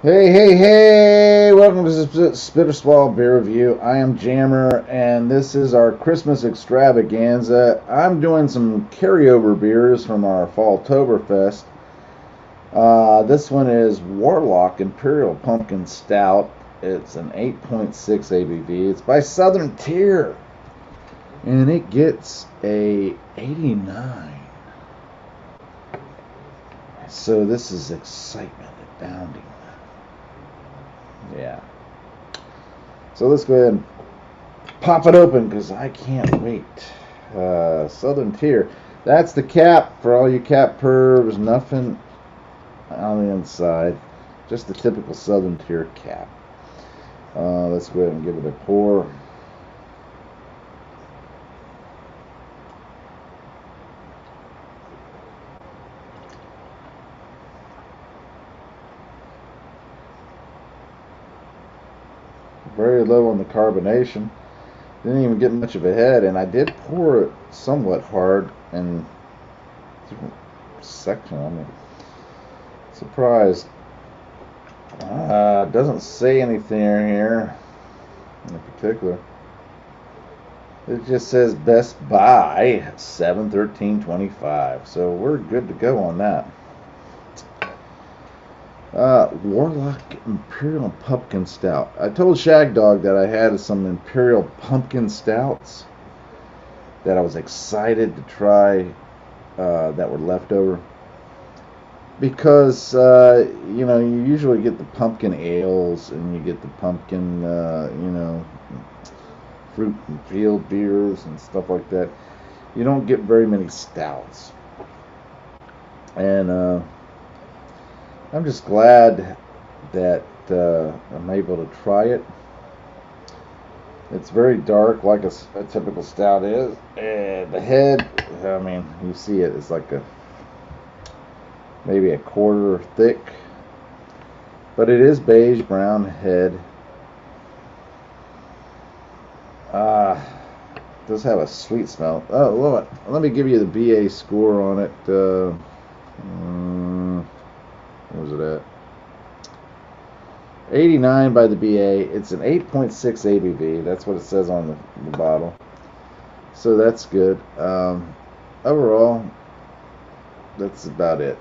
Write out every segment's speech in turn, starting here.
Hey, welcome to the Spitter Swallow Beer Review. I am Jammer, and this is our Christmas extravaganza. I'm doing some carryover beers from our Falltoberfest. This one is Warlock Imperial Pumpkin Stout. It's an 8.6 ABV. It's by Southern Tier, and it gets a 89. So this is excitement abounding. Yeah. So let's go ahead and pop it open because I can't wait. Southern Tier. That's the cap for all you cap pervs. Nothing on the inside. Just the typical Southern Tier cap. Let's go ahead and give it a pour. Very low on the carbonation. Didn't even get much of a head, and I did pour it somewhat hard in different section. I mean, surprised. Doesn't say anything here in particular. It just says Best Buy 7/13/25. So we're good to go on that. Warlock Imperial Pumpkin Stout. I told Shagdog that I had some Imperial Pumpkin Stouts that I was excited to try that were left over. Because, you usually get the pumpkin ales and you get the pumpkin, fruit and field beers and stuff like that. You don't get very many stouts. And, I'm just glad that I'm able to try it. It's very dark, like a typical stout is. And the head, I mean, you see it, it's like maybe a quarter thick. But it is beige brown head. Does have a sweet smell. Oh, let me give you the BA score on it. What was it at? 89 by the BA. It's an 8.6 ABV. That's what it says on the bottle. So that's good. Overall, that's about it.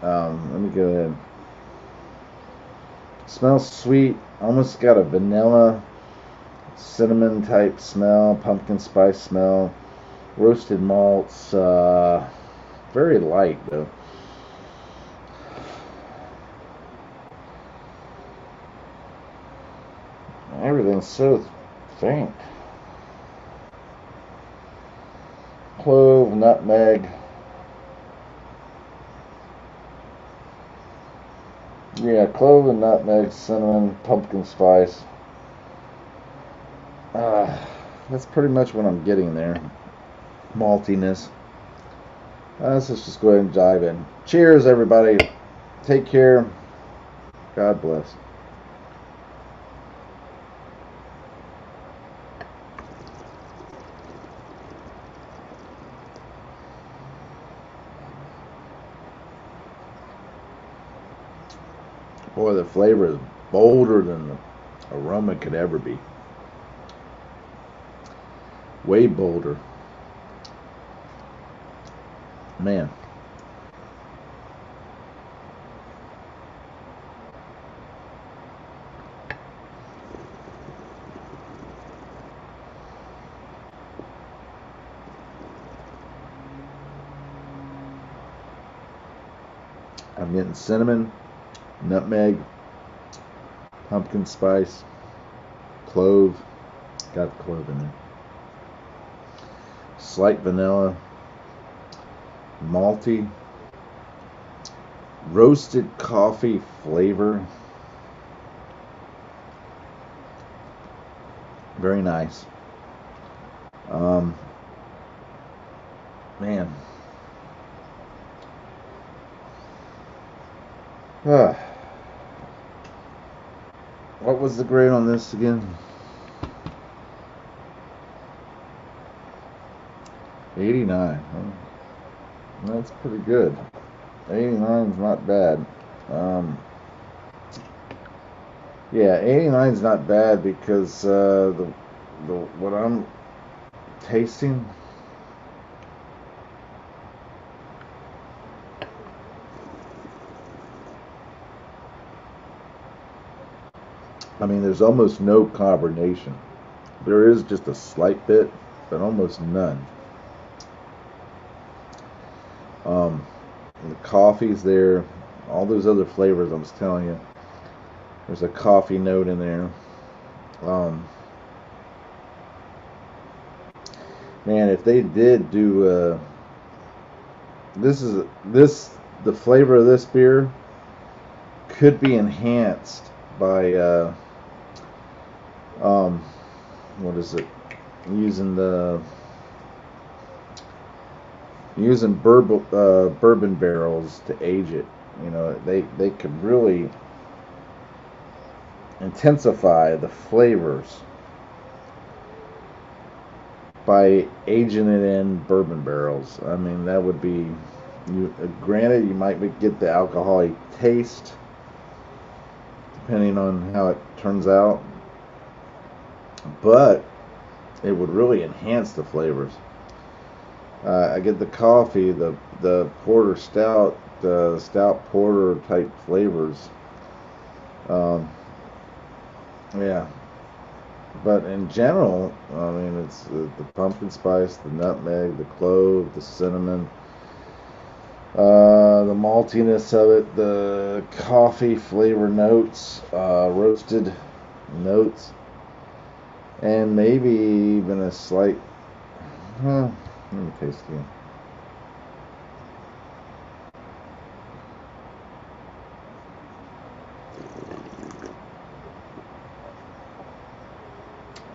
Let me go ahead. Smells sweet. Almost got a vanilla, cinnamon type smell, pumpkin spice smell, roasted malts. Very light though. Everything's so faint. Clove, nutmeg. Yeah, clove and nutmeg, cinnamon, pumpkin spice. That's pretty much what I'm getting there. Maltiness. Let's just go ahead and dive in. Cheers, everybody. Take care. God bless. Boy, the flavor is bolder than the aroma could ever be. Way bolder. Man. I'm getting cinnamon, nutmeg, pumpkin spice, clove. Got the clove in there. Slight vanilla, malty, roasted coffee flavor. Very nice. Man. What was the grade on this again? 89. That's pretty good. 89 is not bad. Yeah, 89 is not bad because the what I'm tasting. I mean, there's almost no carbonation. There is just a slight bit, but almost none. The coffee's there. All those other flavors I was telling you. There's a coffee note in there. Man, if they did do the flavor of this beer could be enhanced by what is it? Using bourbon barrels to age it. You know, they could really intensify the flavors by aging it in bourbon barrels. I mean, that would be, granted, you might get the alcoholic taste depending on how it turns out, but it would really enhance the flavors. I get the coffee, the porter stout, the stout porter type flavors. Yeah, but in general, I mean, it's the pumpkin spice, the nutmeg, the clove, the cinnamon, the maltiness of it, the coffee flavor notes, roasted notes, and maybe even a slight. Let me taste again.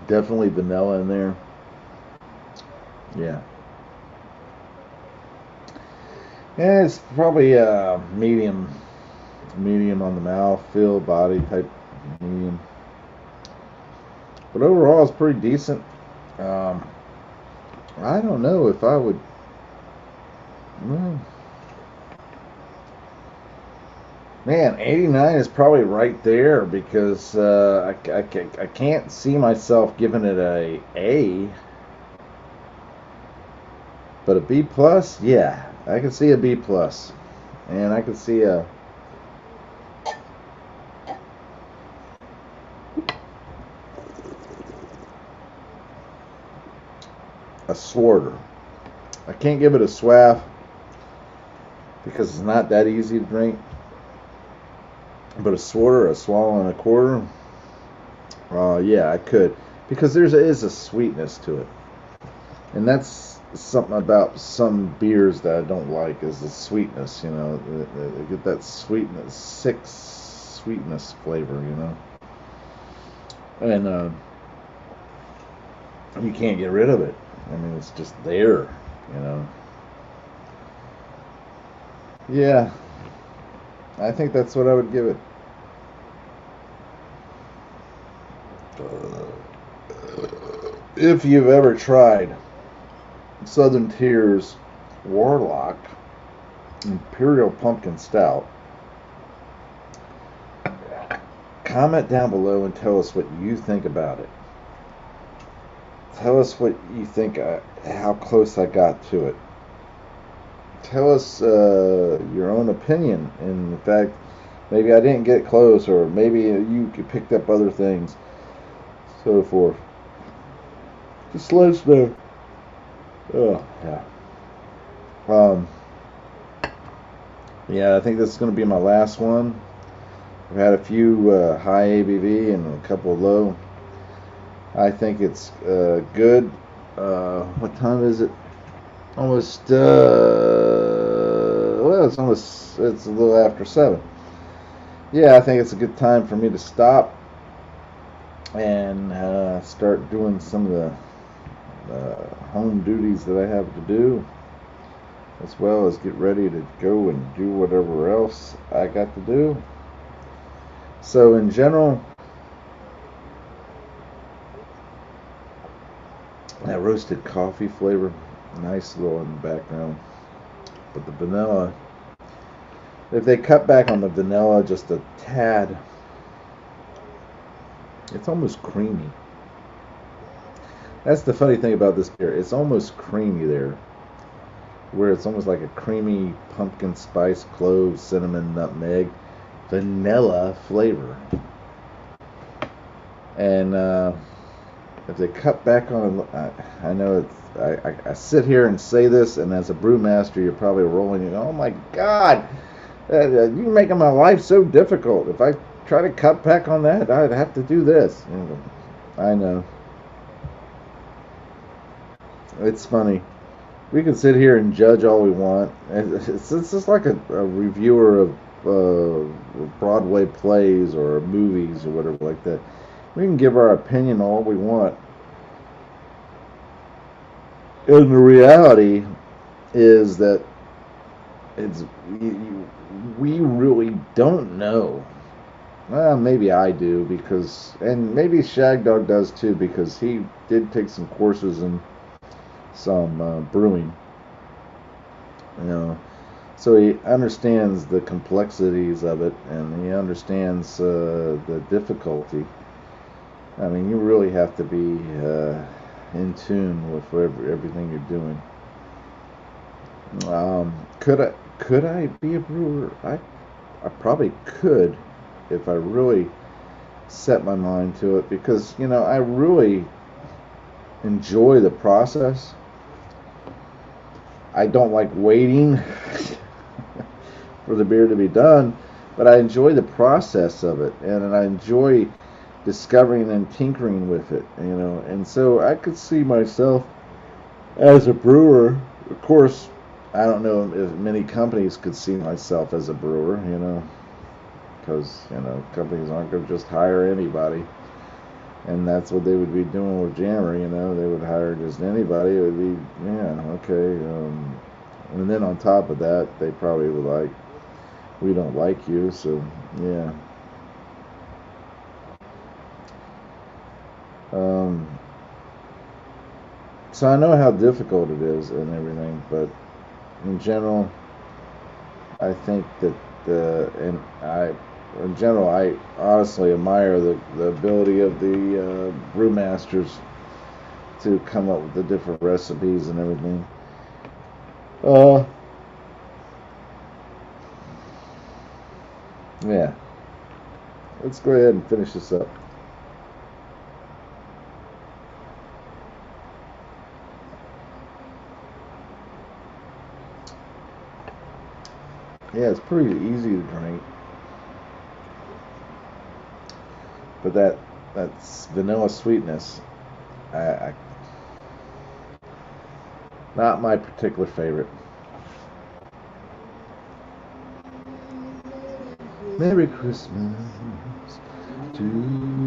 Definitely vanilla in there. Yeah. Yeah, it's probably medium on the mouth, feel, body type, medium. But overall, it's pretty decent. I don't know if I would. Well, man, 89 is probably right there because I can't see myself giving it a A. But a B plus, yeah, I can see a B plus, and I can see a swarter. I can't give it a swaff because it's not that easy to drink. But a swarter, a swallow and a quarter, yeah, I could, because there is a sweetness to it, and that's something about some beers that I don't like is the sweetness. You know, they get that sweetness, sick sweetness flavor. You know, and you can't get rid of it. I mean, it's just there. You know. Yeah, I think that's what I would give it. If you've ever tried Southern Tier's Warlock Imperial Pumpkin Stout, comment down below and tell us what you think about it. Tell us what you think, how close I got to it. Tell us your own opinion. In fact, maybe I didn't get close, or maybe you picked up other things, so forth. Just let us know. Oh, yeah. Yeah, I think this is going to be my last one. I've had a few high ABV and a couple low. I think it's good. What time is it? Almost, well, it's a little after 7. Yeah, I think it's a good time for me to stop and start doing some of the home duties that I have to do, as well as get ready to go and do whatever else I got to do. So in general, that roasted coffee flavor, nice little in the background. But the vanilla, if they cut back on the vanilla just a tad, It's almost creamy. That's the funny thing about this beer. It's almost creamy there, where it's almost like a creamy pumpkin spice, clove, cinnamon, nutmeg, vanilla flavor. And if they cut back on, I know it's, I sit here and say this, and as a brewmaster, you're probably rolling, oh my God, you're making my life so difficult. If I try to cut back on that, I'd have to do this. I know. It's funny. We can sit here and judge all we want. It's just like a reviewer of Broadway plays or movies or whatever like that. We can give our opinion all we want. And the reality is that we really don't know. Well, maybe I do, because, and maybe Shagdog does too, because he did take some courses in some brewing, so he understands the complexities of it, and he understands the difficulty. I mean, you really have to be in tune with everything you're doing. Could I be a brewer? I probably could if I really set my mind to it, because I really enjoy the process. I don't like waiting for the beer to be done, but I enjoy the process of it, and I enjoy discovering and tinkering with it, and so I could see myself as a brewer. Of course, I don't know if many companies could see myself as a brewer, because companies aren't going to just hire anybody. And that's what they would be doing with Jammer, They would hire just anybody. It would be, okay. And then on top of that, they probably would like, we don't like you, so, yeah. So I know how difficult it is and everything, but in general, I think that, in general, I honestly admire the ability of the brewmasters to come up with the different recipes and everything. Yeah. Let's go ahead and finish this up. Yeah, it's pretty easy to drink. But that's vanilla sweetness, I not my particular favorite. Merry Christmas to you.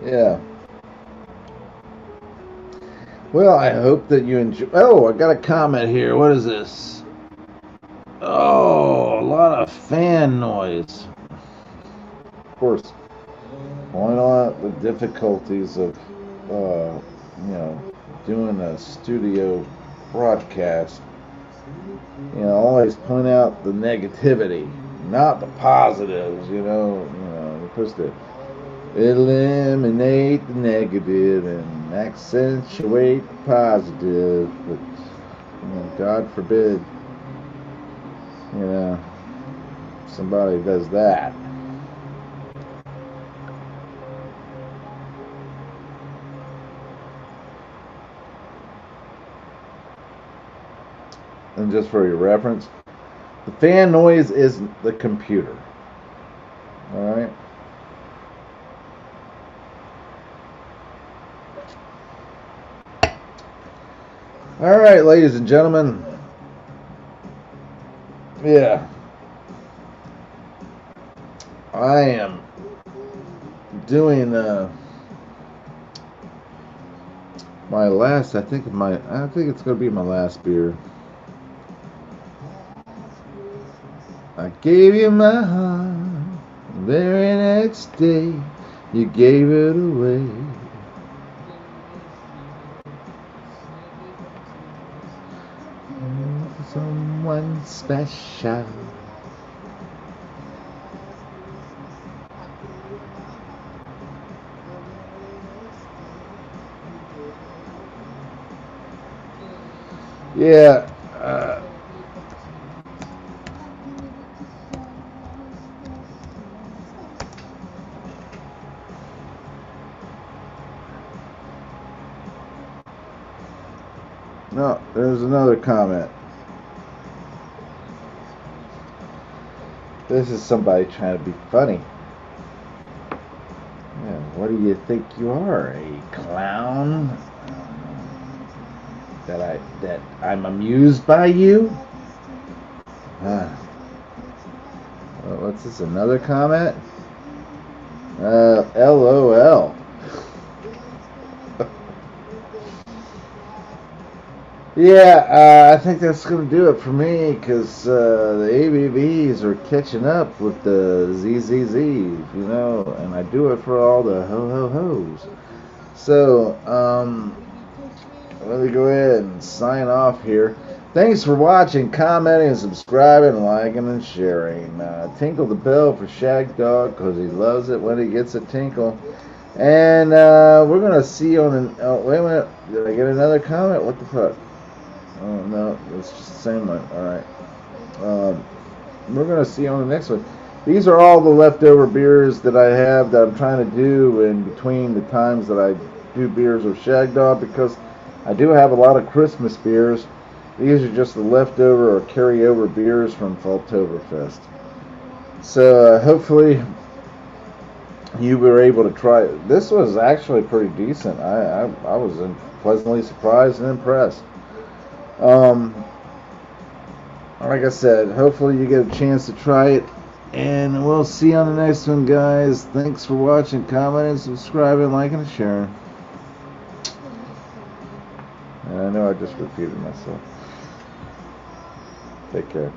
Yeah. Well, I hope that you enjoy. Oh, I got a comment here. What is this? Oh, a lot of fan noise. Of course, point out the difficulties of, doing a studio broadcast. Always point out the negativity, not the positives. You're supposed to eliminate the negative and accentuate the positive, but God forbid somebody does that. And just for your reference, the fan noise is the computer. Alright? Alright, ladies and gentlemen. Yeah. I am doing my last, I think it's going to be my last beer. I gave you my heart the very next day. You gave it away. Someone special. Yeah. No, there's another comment. This is somebody trying to be funny. Yeah, what do you think you are, a clown? That I'm amused by you? What's this? Another comment? LOL. Yeah, I think that's going to do it for me because the ABVs are catching up with the ZZZs, you know, and I do it for all the ho-ho-hos. So, let me go ahead and sign off here. Thanks for watching, commenting, subscribing, liking, and sharing. Tinkle the bell for Shag Dog because he loves it when he gets a tinkle. And we're going to see you on the... Oh, wait a minute. Did I get another comment? What the fuck? Oh, no. It's just the same one. Alright. We're going to see you on the next one. These are all the leftover beers that I have that I'm trying to do in between the times that I do beers of Shag Dog because I do have a lot of Christmas beers. These are just the leftover or carryover beers from Falltoberfest. So hopefully you were able to try it. This was actually pretty decent. I was pleasantly surprised and impressed. Like I said, hopefully you get a chance to try it. And we'll see you on the next one, guys. Thanks for watching, commenting, subscribing, liking, and sharing. And I know I just repeated myself. Take care.